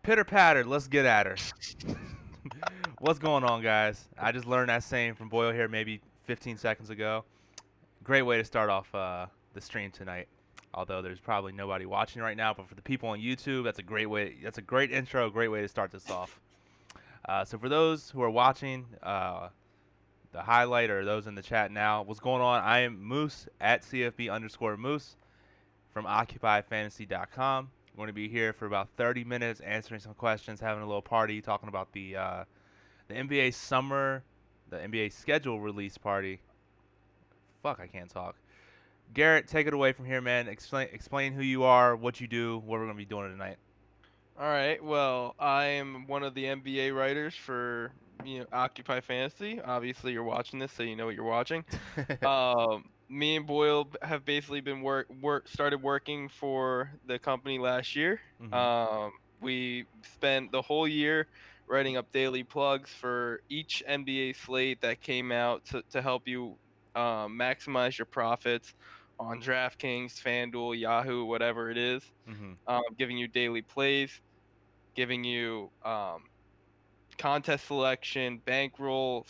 Pitter patter, let's get at her. What's going on, guys? I just learned that saying from Boyle here maybe 15 seconds ago. Great way to start off the stream tonight. Although there's probably nobody watching right now, but for the people on YouTube, that's a great way. That's a great intro, great way to start this off. So for those who are watching the highlight or those in the chat now, what's going on? I am Moose at CFB_Moose from OccupyFantasy.com. I'm going to be here for about 30 minutes answering some questions, having a little party, talking about the NBA summer, the NBA schedule release party. Fuck, I can't talk. Garrett, take it away from here, man. Explain who you are, what you do, what we're going to be doing tonight. All right. Well, I am one of the NBA writers for Occupy Fantasy. Obviously, you're watching this, so you know what you're watching. Me and Boyle have basically been started working for the company last year. Mm-hmm. We spent the whole year writing up daily plugs for each NBA slate that came out to help you maximize your profits on DraftKings, FanDuel, Yahoo, whatever it is. Mm-hmm. Giving you daily plays, giving you contest selection, bankroll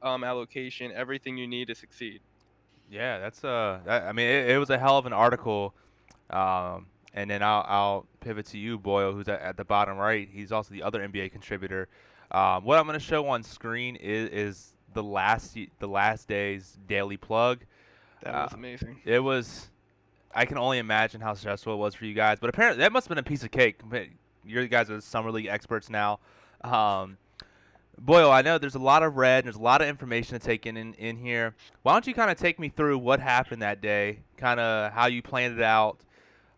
allocation, everything you need to succeed. Yeah, I mean, it was a hell of an article. And then I'll pivot to you, Boyle, who's at the bottom right. He's also the other NBA contributor. What I'm going to show on screen is the last day's daily plug. That Uh, was amazing. it was. I can only imagine how stressful it was for you guys, but apparently that must have been a piece of cake. You guys are summer league experts now. Um, Boyle, I know there's a lot of red, and there's a lot of information to take in here. Why don't you kind of take me through what happened that day, kind of how you planned it out?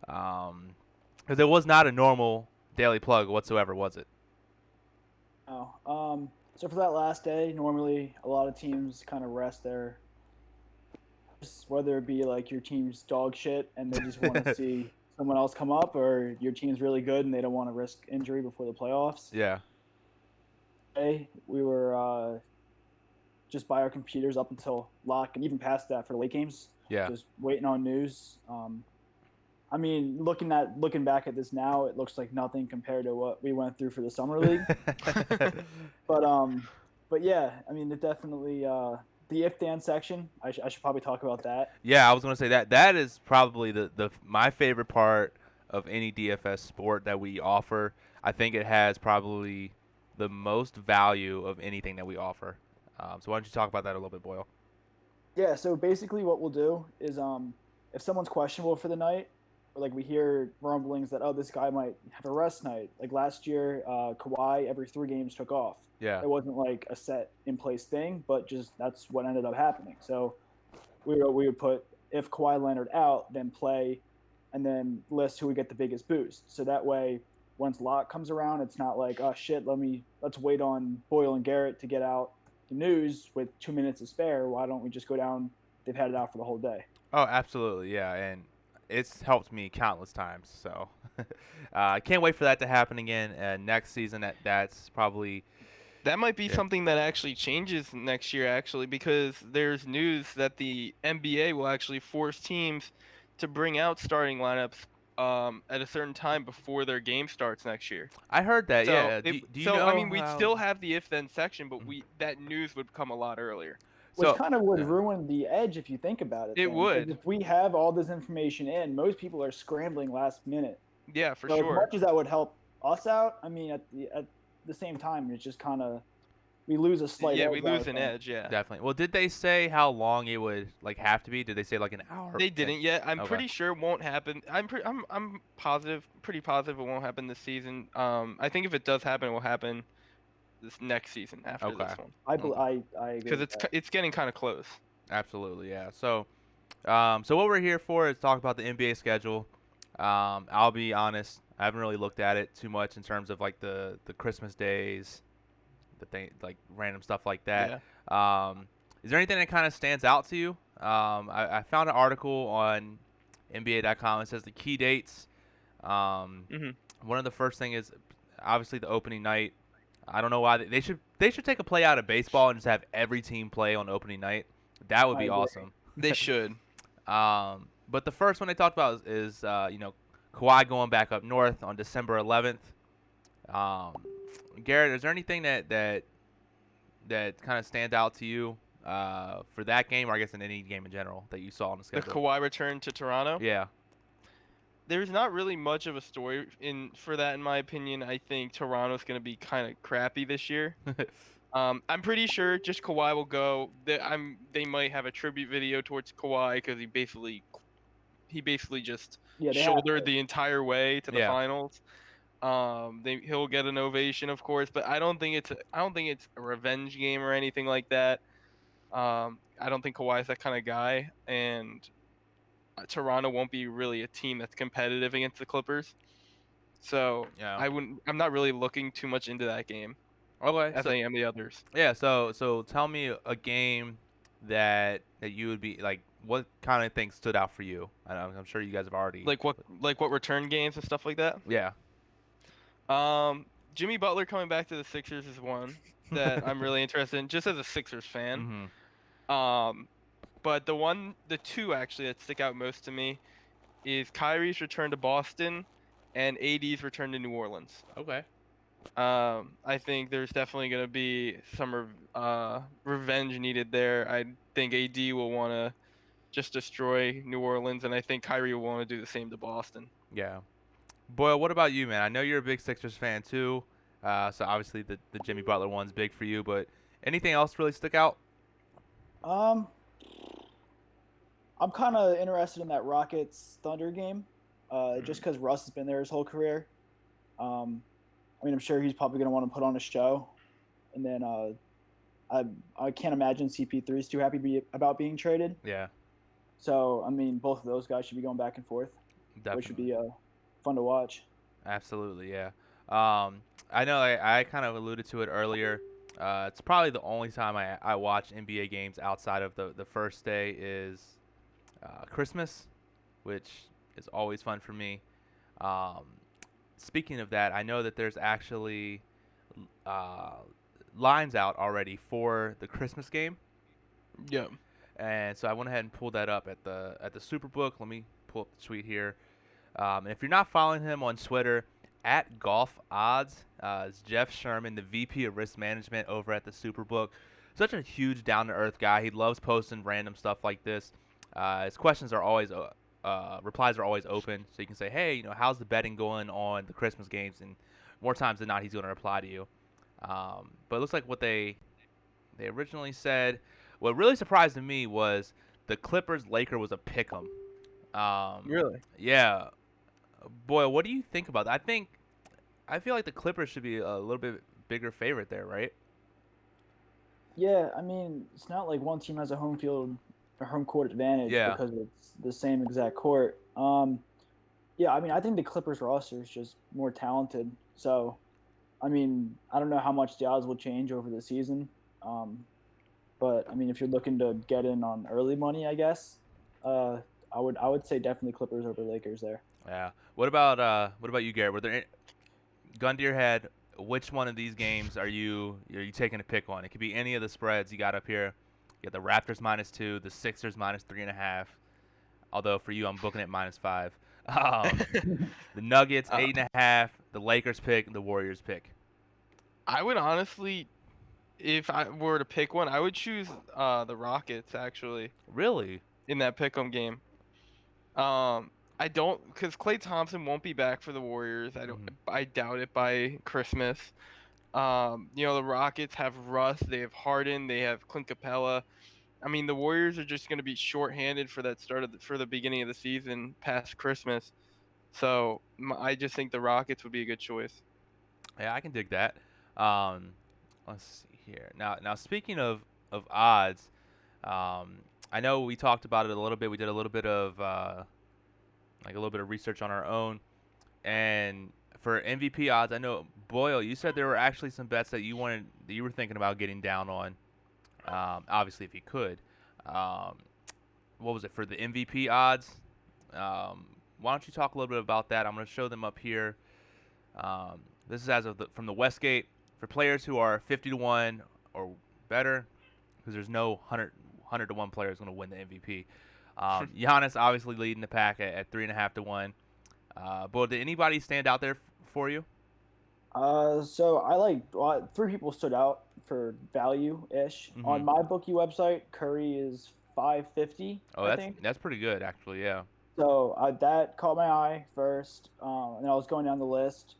Because it was not a normal daily plug whatsoever, was it? Oh, so for that last day, normally a lot of teams kind of rest their, whether it be like your team's dog shit and they just want to see someone else come up, or your team's really good and they don't want to risk injury before the playoffs. Yeah. Today, we were just by our computers up until lock and even past that for the late games. Yeah. Just waiting on news. I mean, looking back at this now, it looks like nothing compared to what we went through for the summer league. But yeah, I mean, it definitely the if then section. I should probably talk about that. Yeah, I was gonna say that is probably the my favorite part of any DFS sport that we offer. I think it has probably the most value of anything that we offer. So why don't you talk about that a little bit, Boyle? Yeah, so basically what we'll do is if someone's questionable for the night, or like we hear rumblings that, oh, this guy might have a rest night. Like last year, Kawhi every 3 games took off. Yeah. It wasn't like a set in place thing, but just that's what ended up happening. So we would put, if Kawhi Leonard out, then play, and then list who would get the biggest boost. So that way, once lock comes around, it's not like, oh shit, let's wait on Boyle and Garrett to get out the news with 2 minutes to spare. Why don't we just go down? They've had it out for the whole day. Oh, absolutely, yeah, and it's helped me countless times. So I can't wait for that to happen again next season. That's probably That might be something that actually changes next year, actually, because there's news that the NBA will actually force teams to bring out starting lineups at a certain time before their game starts next year. I heard that. So, Yeah. Do you I know mean, we'd how? still have the if-then section, but that news would come a lot earlier. Which So kind of would yeah. ruin the edge if you think about it. It Then. 'Cause would. if we have all this information in, most people are scrambling last minute. Yeah, for So as sure. much as that would help us out, I mean, at the same time, it's just kind of we lose a slight. Yeah, edge, we I lose would an think. edge. Yeah. Definitely. Well, did they say how long it would like have to be? Did they say like an hour? They didn't yet. I'm Okay. pretty sure it won't happen. I'm positive, pretty positive it won't happen this season. I think if it does happen, it will happen this next season after Okay. this one. I agree. Because with that. it's getting kind of close. Absolutely, yeah. So, so what we're here for is talk about the NBA schedule. I'll be honest, I haven't really looked at it too much in terms of like the Christmas days, the thing like random stuff like that. Is there anything that kind of stands out to you? I found an article on NBA.com. It says the key dates. hmm One of the first thing is obviously the opening night. I don't know why they should take a play out of baseball and just have every team play on opening night. That would I be agree. awesome. They should. But the first one they talked about is Kawhi going back up north on December 11th. Um, Garrett, is there anything that kind of stands out to you for that game, or I guess in any game in general that you saw on the The schedule? Kawhi return to Toronto. Yeah. There's not really much of a story in for that, in my opinion. I think Toronto's going to be kind of crappy this year. I'm pretty sure just Kawhi will go. They might have a tribute video towards Kawhi because he basically just Yeah, they have shouldered to. the entire way to the Yeah. finals. He'll get an ovation, of course, but I don't think it's a revenge game or anything like that. I don't think Kawhi's that kind of guy, and Toronto won't be really a team that's competitive against the Clippers. So Yeah. I'm not really looking too much into that game Okay. as So I am the others. yeah. So tell me a game that you would be like. What kind of things stood out for you? I'm sure you guys have already. Like what return games and stuff like that. Yeah. Um, Jimmy Butler coming back to the Sixers is one that I'm really interested in, just as a Sixers fan. Mhm. Um, but the two actually that stick out most to me is Kyrie's return to Boston and AD's return to New Orleans. Okay. I think there's definitely going to be some revenge needed there. I think AD will want to just destroy New Orleans, and I think Kyrie will want to do the same to Boston. Yeah. Boyle, what about you, man? I know you're a big Sixers fan too. So obviously the Jimmy Butler one's big for you, but anything else really stick out? Um, I'm kind of interested in that Rockets Thunder game, just because Russ has been there his whole career. Um, I mean, I'm sure he's probably going to want to put on a show, and then I can't imagine CP3 is too happy about being traded. Yeah, So I mean, both of those guys should be going back and forth, which would definitely. be fun to watch. Absolutely, yeah. I know I kind of alluded to it earlier. It's probably the only time I watch NBA games outside of the first day is Christmas, which is always fun for me. Um, Speaking of that, I know that there's actually uh, lines out already for the Christmas game, Yeah. and so I went ahead and pulled that up at the Superbook. Let me pull up the tweet here. And if you're not following him on Twitter, at Golf Odds, is Jeff Sherman, the VP of Risk Management over at the Superbook. Such a huge, down-to-earth guy. He loves posting random stuff like this. His questions are always, replies are always open, so you can say, hey, how's the betting going on the Christmas games? And more times than not, he's going to reply to you. But it looks like what they originally said. What really surprised me was the Clippers Laker was a pick 'em. Really? Yeah, Boy, what do you think about that? I feel like the Clippers should be a little bit bigger favorite there, right? Yeah, I mean, it's not like one team has a home court advantage Yeah, because it's the same exact court. Yeah, I mean, I think the Clippers roster is just more talented. So, I mean, I don't know how much the odds will change over the season. Um, but I mean, if you're looking to get in on early money, I guess, uh, I would say definitely Clippers over Lakers there. yeah. What about you, Garrett? Gun to your head, which one of these games are you taking a pick on? It could be any of the spreads you got up here. You got the Raptors -2, the Sixers -3.5. Although for you, I'm booking it -5. Um, the Nuggets Uh, 8.5, the Lakers pick, and the Warriors pick. I would honestly, if I were to pick one, I would choose the Rockets actually Really? in that pick'em game. I don't, because Klay Thompson won't be back for the Warriors. Hmm. I doubt it by Christmas. The Rockets have Russ, they have Harden, they have Clint Capella. I mean, the Warriors are just going to be shorthanded for that for the beginning of the season past Christmas. So I just think the Rockets would be a good choice. Yeah, I can dig that. Um, let's see here. Now speaking of odds, I know we talked about it a little bit. We did a little bit of a little bit of research on our own, and for MVP odds, I know Boyle. You said there were actually some bets that you were thinking about getting down on. Obviously, if you could. Um, what was it for the MVP odds? Why don't you talk a little bit about that? I'm going to show them up here. This is from the Westgate for players who are 50 to 1 or better, because there's no 100 to 1 player who's going to win the MVP. Giannis obviously leading the pack at 3.5 to 1. But did anybody stand out there for you? So three people stood out for value ish. Mm-hmm. On my bookie website, Curry is 550, Oh, I that's think. that's pretty good actually. Yeah. So that caught my eye first, and I was going down the list.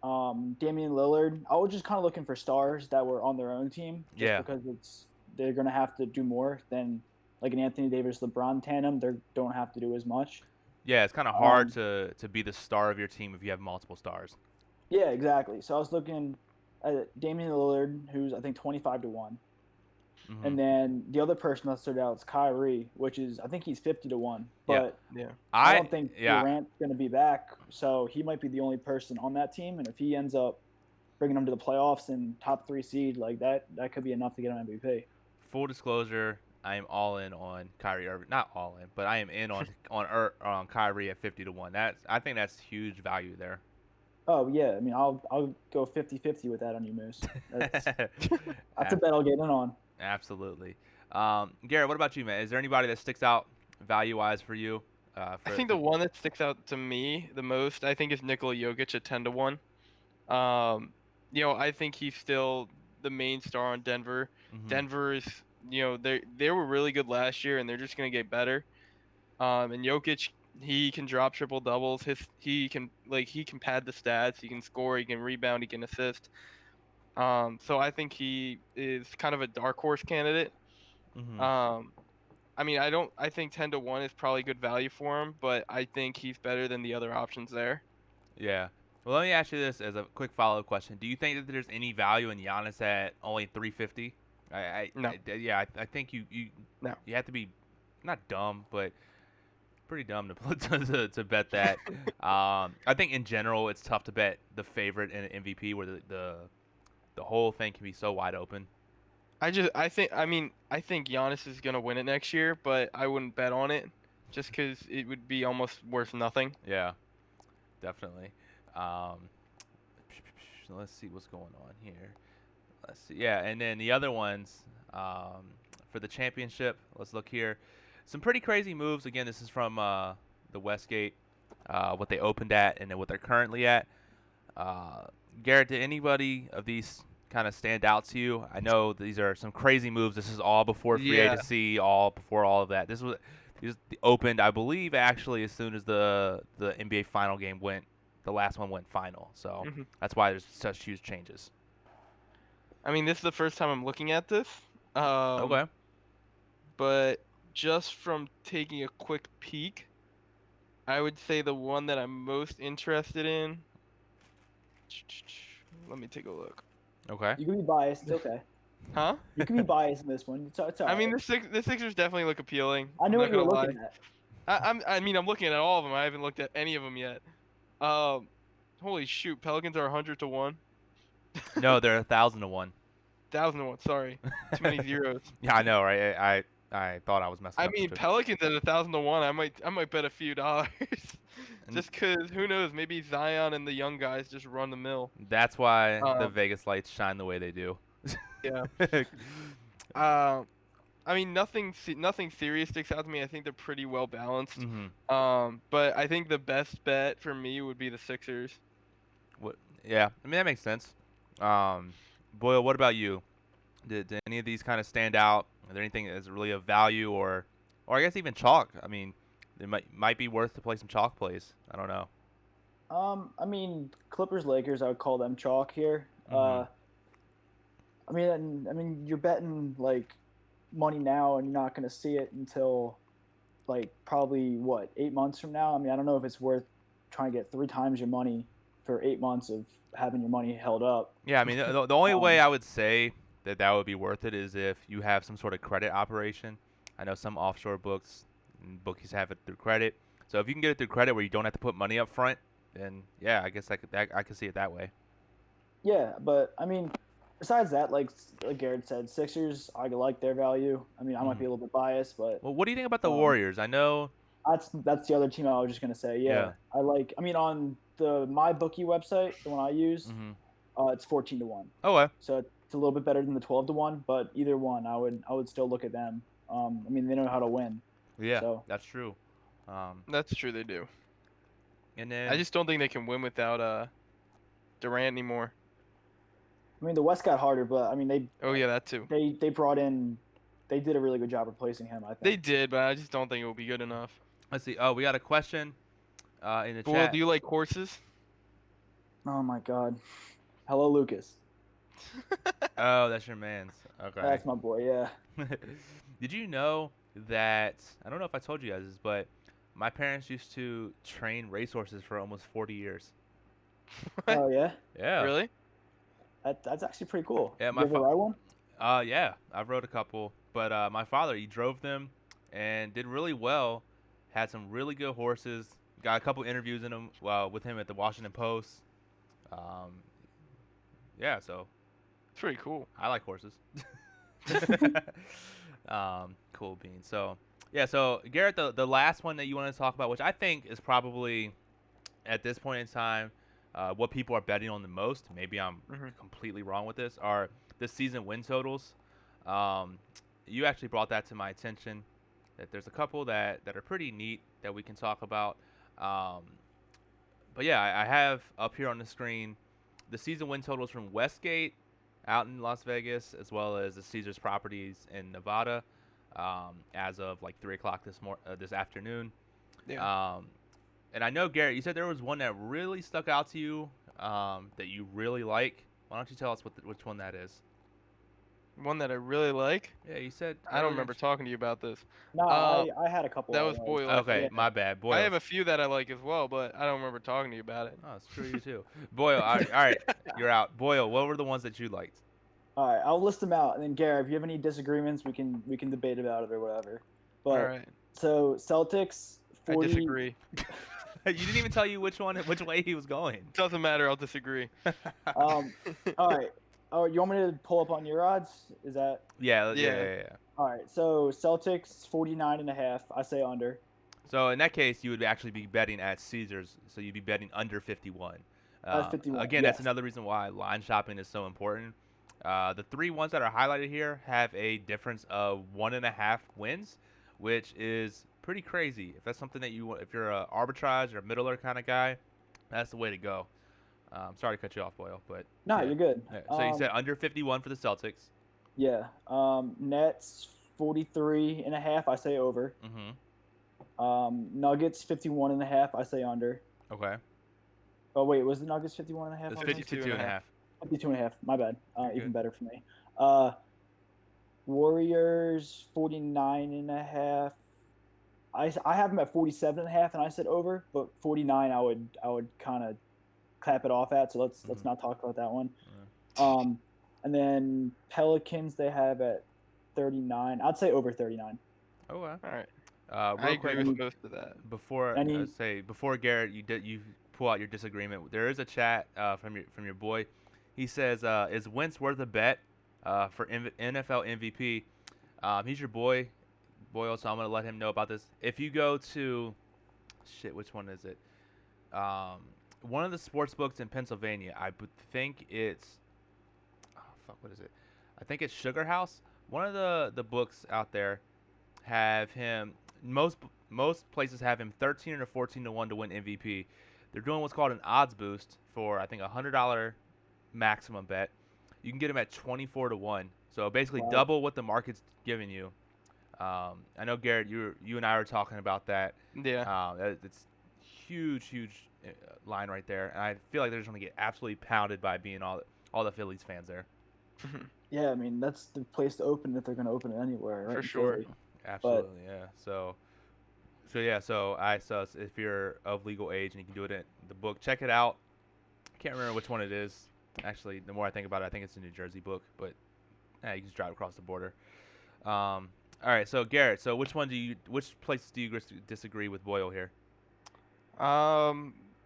Damian Lillard, I was just kind of looking for stars that were on their own team, just Yeah. because they're gonna have to do more than like an Anthony Davis LeBron tandem. They don't have to do as much. Yeah, it's kind of hard Um, to be the star of your team if you have multiple stars. yeah, exactly. So I was looking at Damian Lillard, who's I think 25 to 1. Mm-hmm. And then the other person that stood out is Kyrie, which is I think he's 50 to 1. Yeah. But Yeah. I I don't think yeah. Durant's going to be back, so he might be the only person on that team. And if he ends up bringing them to the playoffs and top 3 seed like that, that could be enough to get him MVP. Full disclosure, I am all in on Kyrie Irving. Not all in, but I am in on Kyrie at 50 to 1. I think that's huge value there. Oh yeah, I mean I'll go 50-50 with that on you, Moose. That's a Ab- bet I'll get in on. Absolutely. Garrett, what about you, man? Is there anybody that sticks out value wise for you? I For think the one that sticks out to me the most, I think, is Nikola Jokic at 10 to 1. Um, I think he's still the main star on Denver. mm-hmm. Denver is, they were really good last year, and they're just gonna get better. And Jokic, he can drop triple doubles. He can pad the stats. He can score. He can rebound. He can assist. So I think he is kind of a dark horse candidate. Mm-hmm. Um, I mean, I think 10 to 1 is probably good value for him, but I think he's better than the other options there. Yeah. Well, let me ask you this as a quick follow-up question. Do you think that there's any value in Giannis at only 350? No, Yeah, I think no. you have to be not dumb, but pretty dumb to to bet that. I think in general it's tough to bet the favorite in an MVP where the whole thing can be so wide open. I think Giannis is gonna win it next year, but I wouldn't bet on it, just because it would be almost worth nothing. Yeah, definitely. Um, let's see what's going on here. Let's see. Yeah, and then the other ones for the championship. Let's look here. Some pretty crazy moves. Again, this is from the Westgate, what they opened at, and then what they're currently at. Uh, Garrett, did anybody of these kind of stand out to you? I know these are some crazy moves. This is all before free Yeah. agency, all before all of that. These opened, I believe, actually as soon as the NBA final game went. The last one went final, so hmm that's why there's such huge changes. I mean, this is the first time I'm looking at this. Um, Okay. but just from taking a quick peek, I would say the one that I'm most interested in. Let me take a look. Okay. You can be biased. It's okay. Huh? You can be biased in this one. It's all I mean, right. the Sixers definitely look appealing. I I'm knew not what you were gonna lie. looking at. I mean, I'm looking at all of them. I haven't looked at any of them yet. Um, Holy shoot, Pelicans are 100 to 1. No, they're 1,000 to 1. 1,000 to 1. Sorry, too many zeros. Yeah, I know, right? I thought I was messing I up. mean, Pelicans at 1,000 to 1. I might bet a few dollars. And Just 'cause who knows? Maybe Zion and the young guys just run the mill. that's why the Um, Vegas lights shine the way they do. yeah. Um, I mean, nothing serious sticks out to me. I think they're pretty well balanced. hmm But I think the best bet for me would be the Sixers. What? Yeah, I mean that makes sense. Um, Boyle, what about you? Did any of these kind of stand out? Are there anything that's really of value, or I guess even chalk? I mean, it might be worth to play some chalk plays. I don't know. I mean Clippers Lakers. I would call them chalk here. hmm I mean you're betting like money now, and you're not going to see it until like probably what 8 months from now. I mean I don't know if it's worth trying to get 3 times your money for 8 months of having your money held up. Yeah, I mean the only way Um, I would say that would be worth it is if you have some sort of credit operation. I know some offshore books and bookies have it through credit. So if you can get it through credit where you don't have to put money up front, then yeah, I guess I could see it that way. yeah, but I mean besides that, like Garrett said, Sixers I like their value. I mean I might hmm be a little bit biased, but Well, what do you think about the um, Warriors? I know. that's the other team I was just gonna say. Yeah, Yeah. I like. I mean, on the my bookie website, the one I use, hmm it's 14 to 1. Okay. So it's a little bit better than the 12 to 1. But either one, I would still look at them. I mean, they know how to win. Yeah, So that's true. Um, That's true, they do. and I then just don't think they can win without Durant anymore. I mean, the West got harder, but I mean, Oh yeah, that too. they brought in, they did a really good job replacing him. I They think. did, but I just don't think it will be good enough. Let's see. Oh, we got a question in the Boyle, chat. do you like horses? Oh my God. Hello, Lucas. Oh, that's your man's. Okay. That's my boy. Yeah. Did you know that? I don't know if I told you guys this, but my parents used to train racehorses for almost 40 years. What? Oh yeah. Yeah. Really? That's actually pretty cool. Yeah, You my ever ride one? yeah, I've rode a couple, but my father he drove them and did really well. Had some really good horses. Got a couple interviews in them with him at the Washington Post. Um, yeah, so It's pretty cool. I like horses. Cool beans. So yeah, so Garrett, the last one that you want to talk about, which I think is probably at this point in time, what people are betting on the most. Maybe I'm Mhm. completely wrong with this. Are the season win totals? You actually brought that to my attention. That there's a couple that are pretty neat that we can talk about. Um, but yeah, I have up here on the screen the season win totals from Westgate out in Las Vegas, as well as the Caesars properties in Nevada, as of like 3 o'clock this afternoon. Yeah. And I know Garrett, you said there was one that really stuck out to you, that you really like. Why don't you tell us which one that is? One that I really like. Yeah, you said. I don't earlier remember talking to you about this. No, Uh, I had a couple that I was liked. Boyle, I Okay, think. Yeah. my bad. Boyle. I have a few that I like as well, but I don't remember talking to you about it. Oh, screw you too. Boyle, all right, you're out. Boyle, what were the ones that you liked? All right, I'll list them out, and then Garrett, if you have any disagreements, we can debate about it or whatever. But All right. so Celtics I 40. disagree. You didn't even tell you which way he was going. Doesn't matter. I'll disagree. All right. Oh, you want me to pull up on your odds? Is that Yeah. Yeah. all right? So Celtics 49.5. I say under. So in that case, you would actually be betting at Caesars, so you'd be betting under 51. 51. Again, that's Yes. another reason why line shopping is so important. The three ones that are highlighted here have a difference of 1.5 wins, which is pretty crazy. If that's something that you want, if you're a arbitrage or a middler kind of guy, that's the way to go. Sorry to cut you off, Boyle, but No, yeah. you're good. Yeah. So you said under 51 for the Celtics. Yeah. Nets 43.5. I say over. Mm-hmm. Nuggets 51.5. I say under. Okay. Oh wait, was the Nuggets 51.5? It's on 52.5. 52.5. My bad. You're Even good. better for me. Warriors 49.5. I have them at 47.5, and I said over, but 49 I would kind of clap it off at. So let's not talk about that one. And then Pelicans they have at 39. I'd say over 39. Okay. All right. Real I quick, agree with most of that. before Garrett, you pull out your disagreement. There is a chat from your boy. He says, "Is Wentz worth a bet for NFL MVP?" He's your boy, Boyle, so I'm gonna let him know about this. If you go to, which one is it? One of the sports books in Pennsylvania. I think it's, what is it? I think it's Sugar House. One of the books out there have him. Most places have him 13 or 14 to 1 to win MVP. They're doing what's called an odds boost for I think $100 maximum bet. You can get him at 24 to 1. So basically Wow. double what the market's giving you. I know Garrett, you and I were talking about that. Yeah. It's huge line right there, and I feel like they're just gonna get absolutely pounded by being all the Phillies fans there. Yeah, I mean that's the place to open if they're going to open it anywhere, right? For in sure. Philly. Absolutely, yeah. So if you're of legal age and you can do it in the book, check it out. Can't remember which one it is. Actually, the more I think about it, I think it's a New Jersey book, but you can just drive across the border. All right, so Garrett, so which places do you disagree with Boyle here?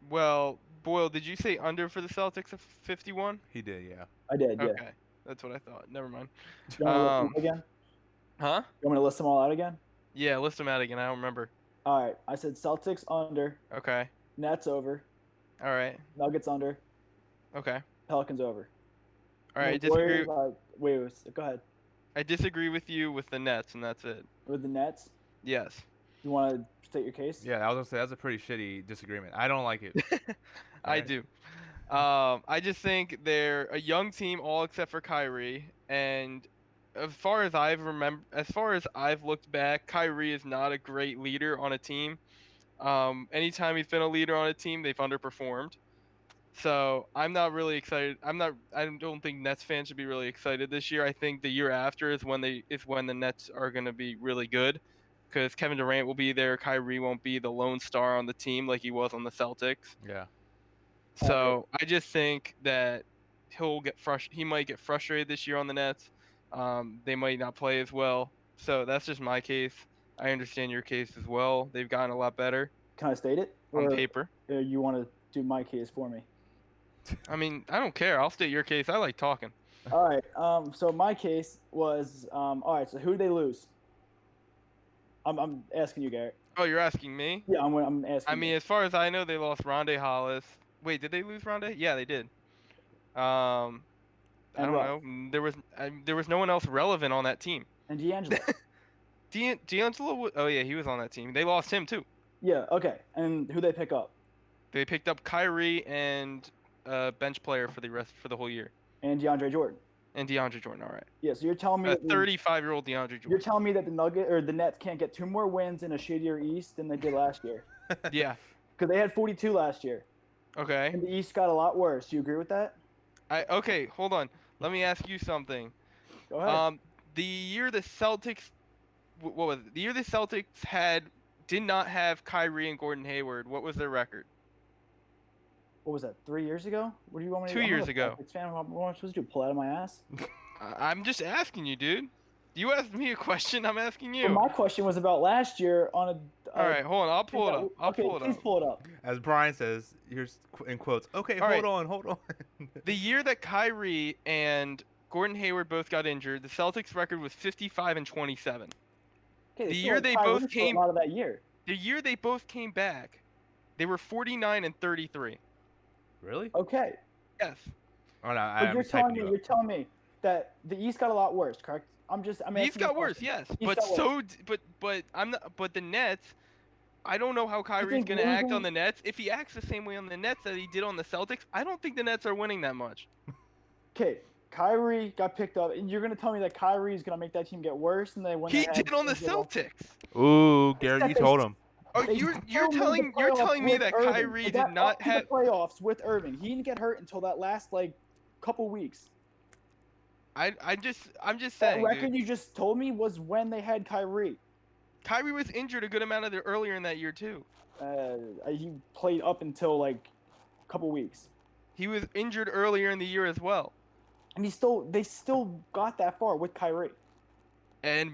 Well, Boyle, did you say under for the Celtics of 51? He did, yeah. I did, yeah. Okay. That's what I thought. Never mind. You want to list them again? Huh? You want me to list them all out again? Yeah, list them out again. I don't remember. All right, I said Celtics under, Okay. Nets over, All right. Nuggets under, Okay. Pelicans over. All right. I And the Warriors, disagree. wait, go ahead. I disagree with you with the Nets, and that's it. With the Nets, Yes. you want to state your case? Yeah, I was gonna say that's a pretty shitty disagreement. I don't like it. I Alright. do. I just think they're a young team, all except for Kyrie. And as far as I've looked back, Kyrie is not a great leader on a team. Anytime he's been a leader on a team, they've underperformed. So I'm not really excited. I don't think Nets fans should be really excited this year. I think the year after is when the Nets are going to be really good, because Kevin Durant will be there. Kyrie won't be the lone star on the team like he was on the Celtics. Yeah. All right. So I just think that he might get frustrated this year on the Nets. They might not play as well. So that's just my case. I understand your case as well. They've gotten a lot better Can I state it, on or paper. you want to do my case for me? I mean, I don't care. I'll state your case. I like talking. All right. So my case was all right. So who did they lose? I'm asking you, Garrett. Oh, you're asking me? Yeah, I'm asking. I mean, as far as I know, they lost Rondé Hollis. Wait, did they lose Rondé? Yeah, they did. I And don't Russ. know. There was no one else relevant on that team. And D'Angelo. D'Angelo. Oh yeah, he was on that team. They lost him too. Yeah. Okay. And who they pick up? They picked up Kyrie and bench player for the whole year, And DeAndre Jordan. and DeAndre Jordan. All right, Yeah. So you're telling me a that 35-year-old DeAndre you're Jordan. telling me that the Nets can't get 2 more wins in a shittier East than they did last year, Yeah. because they had 42 last year, Okay. and the East got a lot worse. Do you agree with that? Okay. Hold on. Let me ask you something. Go ahead. The year the Celtics, what was it? The year the Celtics did not have Kyrie and Gordon Hayward. What was their record? What was that? 3 years ago? What do you want me to? 2 I'm not years a ago. Celtics fan. What am I supposed to do? Pull out of my ass? I'm just asking you, dude. You asked me a question. I'm asking you. Well, my question was about last year on a. All right, hold on. I'll pull it up. I'll Okay, pull it please up. pull it up. As Brian says, here's in quotes. Okay, All right. hold on. The year that Kyrie and Gordon Hayward both got injured, the Celtics record was 55 and 27. Okay, The still year had they Kyrie both for came- a lot of that year. The year they both came back, they were 49 and 33. Really? Okay, Yes. Oh, no, but I'm you're typing telling you me up. that the East got a lot worse, correct? I'm The asking East got this worse, question. yes. East But got worse. but the Nets, I don't know how Kyrie's think going to act losing- on the Nets. If he acts the same way on the Nets that he did on the Celtics, I don't think the Nets are winning that much. Okay, Kyrie got picked up, and you're gonna tell me that Kyrie is gonna make that team get worse than they when He they had did on the D'Angelo? Celtics. Ooh, Garrett, you They- told him. Oh, They you're still made telling the you're playoffs telling me with that Irving. Kyrie Like, did that not up to have the playoffs with Irving. He didn't get hurt until that last couple weeks. I'm just That saying, record dude. you just told me was when they had Kyrie. Kyrie was injured a good amount of the earlier in that year too. He played up until like a couple weeks, He was injured earlier in the year as well, and they still got that far with Kyrie. and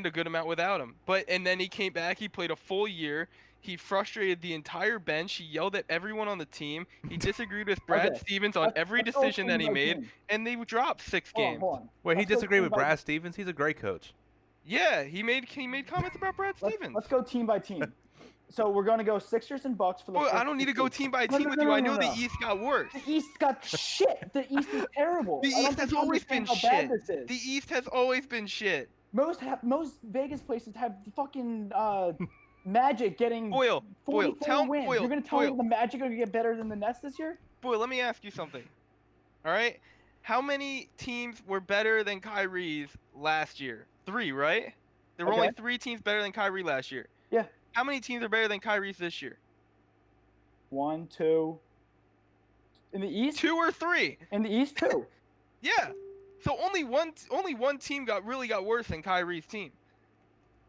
a good amount without him. And then he came back. He played a full year. He frustrated the entire bench. He yelled at everyone on the team. He disagreed with Brad Okay, Stevens on every let's go decision that team he by made, team. and they dropped 6 Hold on, games. hold on. Wait, he Let's go disagreed team with by- Brad Stevens? He's a great coach. Yeah, he made comments about Brad Stevens. Let's go team by team. So we're gonna go Sixers and Bucks for the. Well, I first don't need two to go seeds. team by No, team no, with no, you. no, I no, know no. the East got worse. The East got shit. The East is terrible. The I don't East think has you always been understand how bad shit. this is. The East has always been shit. Most Vegas places have fucking Magic getting Boyle, 44 wins. Boyle, You're gonna tell me Boyle. the Magic are gonna get better than the Nets this year? Boy, let me ask you something. All right, how many teams were better than Kyrie's last year? 3, right? There were only Okay. 3 teams better than Kyrie last year. Yeah. How many teams are better than Kyrie's this year? 1, 2. In the East? 2 or 3? In the East, 2. Yeah. So only one team really got worse than Kyrie's team.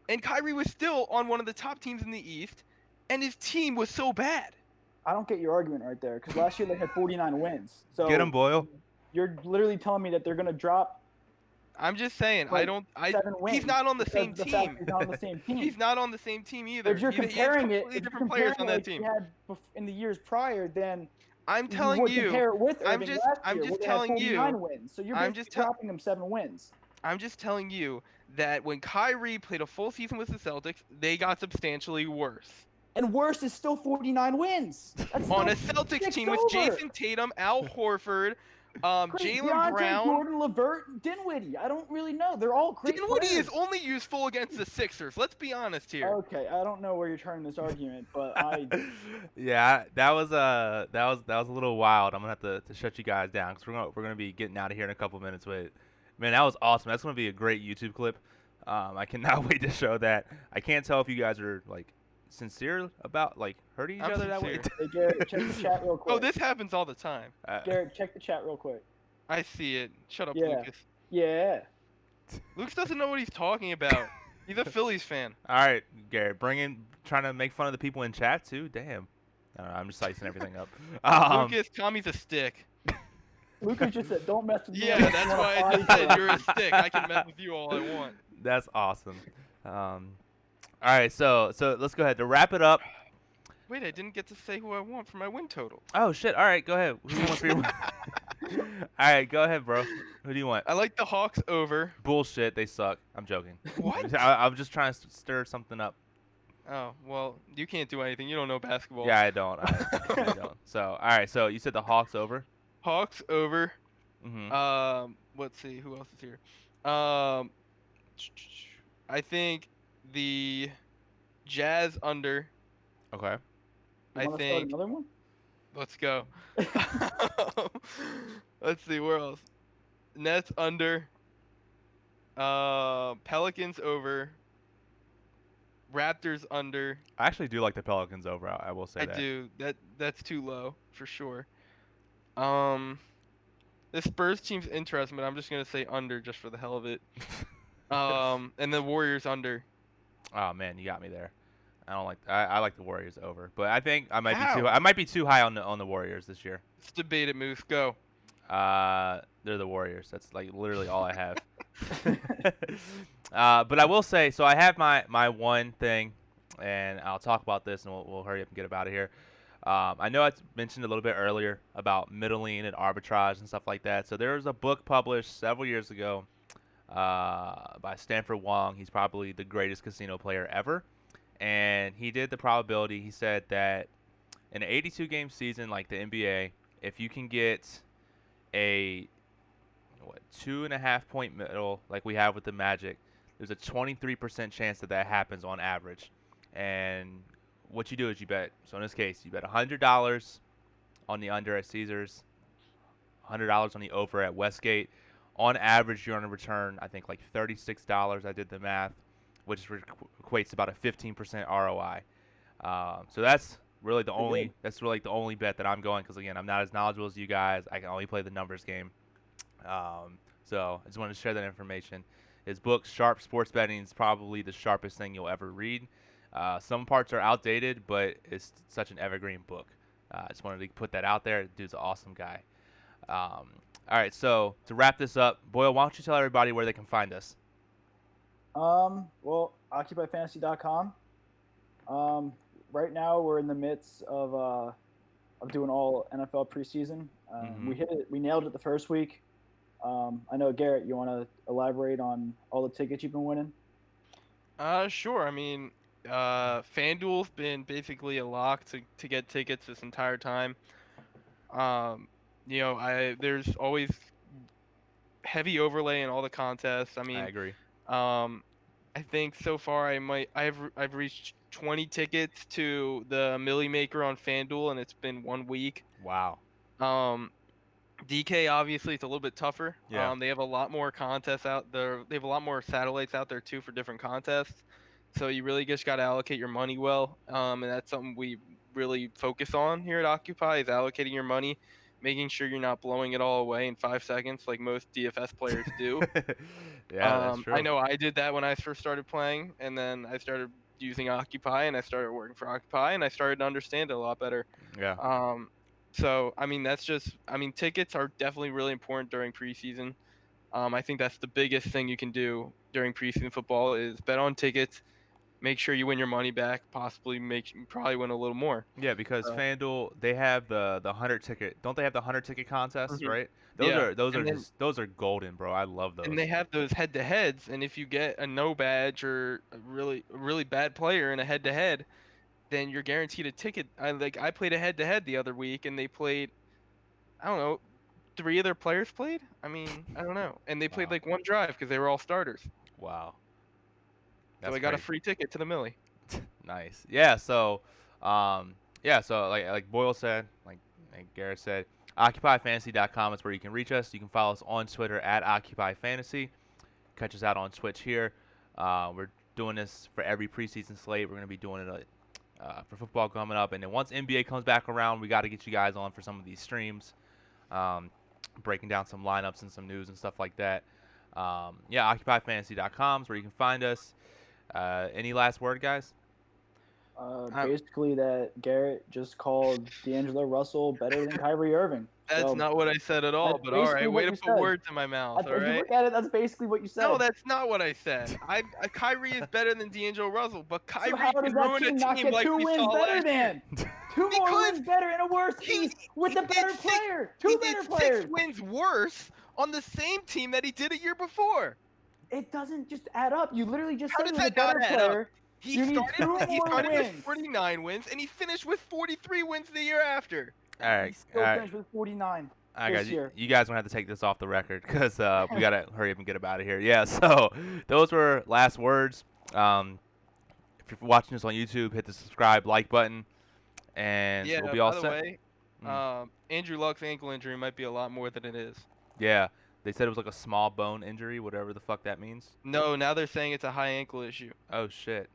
And Kyrie was still on one of the top teams in the East, and his team was so bad. I don't get your argument right there because last year they had 49 wins. So Get him, Boyle. You're literally telling me that they're gonna drop I'm just saying, Like, 7 wins. he's not on the because same the fact team. He's not on the same team. He's not on the same team either. If you're He has comparing it, completely if you're different players comparing on it that like team. you had in the years prior, then I'm you telling would you, compare it with I'm Irving just- last I'm year, just where they had telling you- 49 wins. So you're I'm basically just tell- dropping them 7 wins. I'm just telling you that when Kyrie played a full season with the Celtics, they got substantially worse. And worse is still 49 wins. That's On a still Celtics 6 team with over. Jason Tatum, Al Horford, Great. Jalen DeAndre Brown. Jordan, LeVert, Dinwiddie. I don't really know. They're all great Dinwiddie players. is only useful against the Sixers. Let's be honest here. Okay, I don't know where you're turning this argument, but I Yeah, that was a little wild. I'm gonna have to shut you guys down because we're gonna be getting out of here in a couple minutes. But man, that was awesome. That's gonna be a great YouTube clip. I cannot wait to show that. I can't tell if you guys are like sincere about like hurting each I'm other that way. sincere. Hey Garrett, check the chat real Oh, quick. this happens all the time. Garrett, check the chat real quick. I see it. Shut up, Yeah. Lucas. Yeah. Lucas doesn't know what he's talking about. He's a Phillies fan. All right, Garrett, trying to make fun of the people in chat too. Damn. I don't know, I'm just slicing everything up. Lucas, Tommy's a stick. Lucas just said, "Don't mess with me." Yeah, unless that's you want why a I just body said shot." you're a stick. I can mess with you all I want. That's awesome. All right, so let's go ahead to wrap it up. Wait, I didn't get to say who I want for my win total. Oh shit! All right, go ahead. Who do you want for your? All right, go ahead, bro. Who do you want? I like the Hawks over. Bullshit. They suck. I'm joking. What? I'm just trying to stir something up. Oh, well, you can't do anything. You don't know basketball. Yeah, I don't. I don't. So, all right. So you said the Hawks over. Hawks over. Mm-hmm. Let's see who else is here. I think the Jazz under. Okay. You I want to start think. another one? Let's go. Let's see where else. Nets under. Pelicans over. Raptors under. I actually do like the Pelicans over. I will say I that. do. That's too low for sure. The Spurs team's interesting, but I'm just gonna say under just for the hell of it. And the Warriors under. Oh man, you got me there. I don't like. I like the Warriors over, but I think I might be How? too. I might be too high on the Warriors this year. Let's debate it, Moose. Go. They're the Warriors. That's like literally all I have. But I will say, so I have my one thing, and I'll talk about this, and we'll hurry up and get up out of here. I know I mentioned a little bit earlier about middling and arbitrage and stuff like that. So there was a book published several years ago by Stanford Wong. He's probably the greatest casino player ever, and he did the probability. He said that in an 82 game season like the NBA, if you can get a 2.5 point middle like we have with the Magic, there's a 23% chance that happens on average. And what you do is you bet. So in this case, you bet $100 on the under at Caesars, $100 on the over at Westgate. On average, you're going to return, I think, like $36. I did the math, which equates to about a 15% ROI. So that's really the only bet that I'm going, because again, I'm not as knowledgeable as you guys. I can only play the numbers game. So I just wanted to share that information. His book, Sharp Sports Betting, is probably the sharpest thing you'll ever read. Some parts are outdated, but it's such an evergreen book. I just wanted to put that out there. Dude's an awesome guy. All right, so to wrap this up, Boyle, why don't you tell everybody where they can find us? Well, occupyfantasy.com. Right now we're in the midst of doing all NFL preseason. We hit it. We nailed it the first week. I know, Garrett, you want to elaborate on all the tickets you've been winning? Sure. I mean, FanDuel's been basically a lock to get tickets this entire time. There's always heavy overlay in all the contests. I mean, I agree. I think so far I've reached 20 tickets to the Millie Maker on FanDuel, and it's been 1 week. Wow. DK, obviously it's a little bit tougher. Yeah. They have a lot more contests out there. They have a lot more satellites out there too for different contests. So you really just got to allocate your money well. And that's something we really focus on here at Occupy, is allocating your money, making sure you're not blowing it all away in 5 seconds like most DFS players do. Yeah, that's true. I know I did that when I first started playing, and then I started using Occupy, and I started working for Occupy, and I started to understand it a lot better. Yeah. So, I mean, tickets are definitely really important during preseason. I think that's the biggest thing you can do during preseason football is bet on tickets, make sure you win your money back, possibly probably win a little more. Yeah, because FanDuel, they have the 100 ticket. Don't they have the 100 ticket contests, Mhm. right? Yeah, Those are golden, bro. I love those. and they have those head-to-heads, and if you get a no badge or a really bad player in a head-to-head, then you're guaranteed a ticket. I played a head-to-head the other week, and they played, I don't know, 3 of their players played. I mean, I don't know, and they played Wow. like 1 drive because they were all starters. Wow. So I got a free ticket to the Millie. Nice. Yeah, so yeah, so like Boyle said, like Garrett said, occupyfantasy.com is where you can reach us. You can follow us on Twitter at occupyfantasy. Catch us out on Twitch here. We're doing this for every preseason slate. We're going to be doing it for football coming up, and then once NBA comes back around, we got to get you guys on for some of these streams, breaking down some lineups and some news and stuff like that. Yeah, occupyfantasy.com is where you can find us. Any last word, guys? Basically, that Garrett just called D'Angelo Russell better than Kyrie Irving. That's So not what I said at all. that's But all basically right, what way to you put said. words in my mouth. All If you right. look at it, that's basically what you said. No, that's not what I said. Kyrie is better than D'Angelo Russell, but Kyrie So how does can that ruin team a not team get like 2 we wins saw better last year. than? 2 more Because wins better in a worse East with a better player. Two better players. 6 wins worse on the same team that he did a year before. It doesn't just add up. You literally just How said does with a that not better add up? player. He You need started, 2 more with wins. 49 wins, and he finished with 43 wins the year after. All right, He still finished with 49 All right, this guys, year. you guys gonna have to take this off the record because we gotta hurry up and get up out of here. Yeah, so those were last words. If you're watching this on YouTube, hit the subscribe, like button, and Yeah, we'll be all by the set. way, Andrew Luck's ankle injury might be a lot more than it is. Yeah, they said it was like a small bone injury, whatever the fuck that means. No, now they're saying it's a high ankle issue. Oh shit.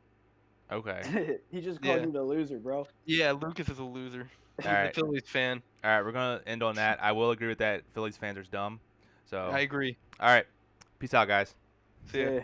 Okay. He just called Yeah. you the loser, bro. Yeah, Lucas is a loser. He's All a right. Phillies fan. All right, we're gonna end on that. I will agree with that. Phillies fans are dumb. So. I agree. All right. Peace out, guys. See ya. Yeah.